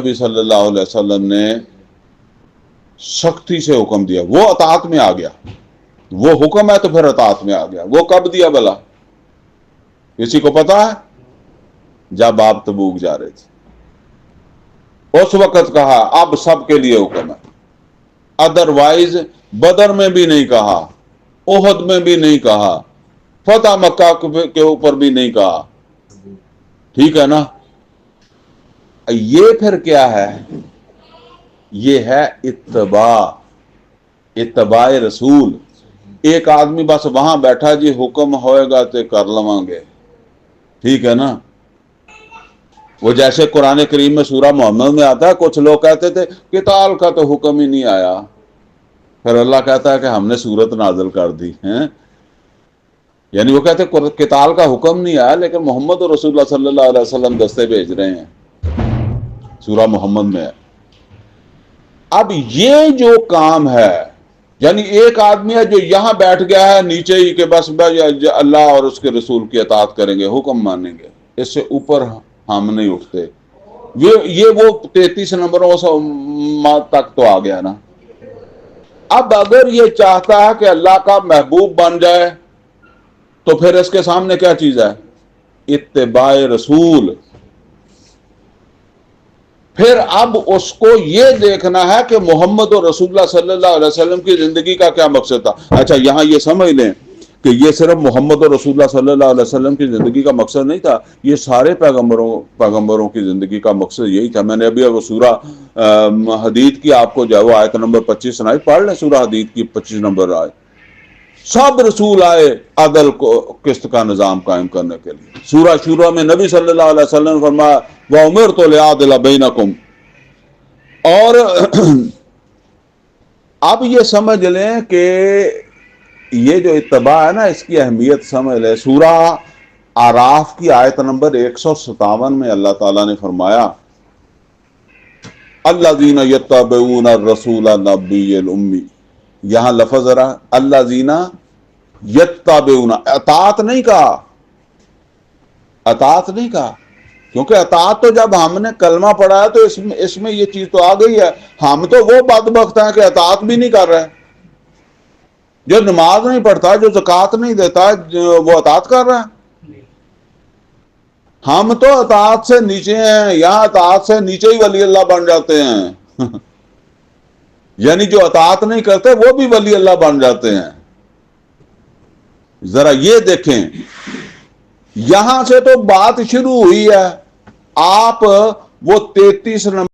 नबी सल्लल्लाहु अलैहि वसल्लम ने सख्ती से हुक्म दिया, वो अतात में आ गया। वो हुक्म है तो फिर अतात में आ गया। वो कब दिया भला, किसी को पता है? जब आप तबूक जा रहे थे उस वक्त कहा, अब सबके लिए हुक्म है। अदरवाइज बदर में भी नहीं कहा, ओहद में भी नहीं कहा, फतह मक्का के ऊपर भी नहीं कहा। ठीक है ना? ये फिर क्या है? ये है इत्तबाए रसूल। एक आदमी बस वहां बैठा जी हुक्म होएगा तो कर लवांगे, ठीक है ना? वो जैसे कुरान करीम में सूरा मोहम्मद में आता है, कुछ लोग कहते थे किताल का तो हुक्म ही नहीं आया, फिर अल्लाह कहता है कि हमने सूरत नाज़िल कर दी है। यानी वो कहते किताल का हुक्म नहीं आया, लेकिन मोहम्मद और रसूलुल्लाह सल्लल्लाहु अलैहि वसल्लम दस्ते भेज रहे हैं, सूरा मोहम्मद में है। अब ये जो काम है, यानी एक आदमी है जो यहां बैठ गया है नीचे ही के बस अल्लाह और उसके रसूल की अतात करेंगे, हुक्म मानेंगे, इससे ऊपर हम नहीं उठते। ये वो 33 नंबरों तक तो आ गया ना। अब अगर ये चाहता है कि अल्लाह का महबूब बन जाए तो फिर इसके सामने क्या चीज है? इत्तिबाए रसूल। फिर अब उसको ये देखना है कि मोहम्मद और रसूलुल्लाह सल्लल्लाहु अलैहि वसल्लम की जिंदगी का क्या मकसद था। अच्छा, यहां ये समझ लें कि ये सिर्फ मोहम्मद और रसूलुल्लाह सल्लल्लाहु अलैहि वसल्लम की जिंदगी का मकसद नहीं था, ये सारे पैगंबरों की जिंदगी का मकसद यही था। मैंने अभी वो सूरा हदीद की आपको जो है वो आयत नंबर 25 सुनाई, पढ़ लें सूरा हदीद की 25 नंबर आयत। सब रसूल आए अदल को किस्त का निजाम कायम करने के लिए। सूरा शुरा में नबी सल्लल्लाहु अलैहि वसल्लम ने फरमाया व उमिरतु लिअदिल बैनकुम। और अब ये समझ लें कि ये जो इत्तबा है ना, इसकी अहमियत समझ लें। सूरा आराफ की आयत नंबर 157 में अल्लाह ताला ने फरमाया अल्लज़ीना यत्तबिऊना रसूला नबिय्यल उम्मी। यहां लफ्ज जरा, अल्लज़ीना यत्तबिऊना, अतात नहीं कहा, अतात नहीं कहा, क्योंकि अतात तो जब हमने कलमा पढ़ा है तो इसमें ये चीज तो आ गई है। हम तो वो बदबख्त हैं कि अतात भी नहीं कर रहे। जो नमाज नहीं पढ़ता, जो ज़कात नहीं देता, वो अतात कर रहा है। हम तो अतात से नीचे हैं, यहां अतात से नीचे ही वली अल्लाह बन जाते हैं। यानी जो अतात नहीं करते वो भी वली अल्लाह बन जाते हैं। जरा ये देखें, यहां से तो बात शुरू हुई है। आप वो 33 नंबर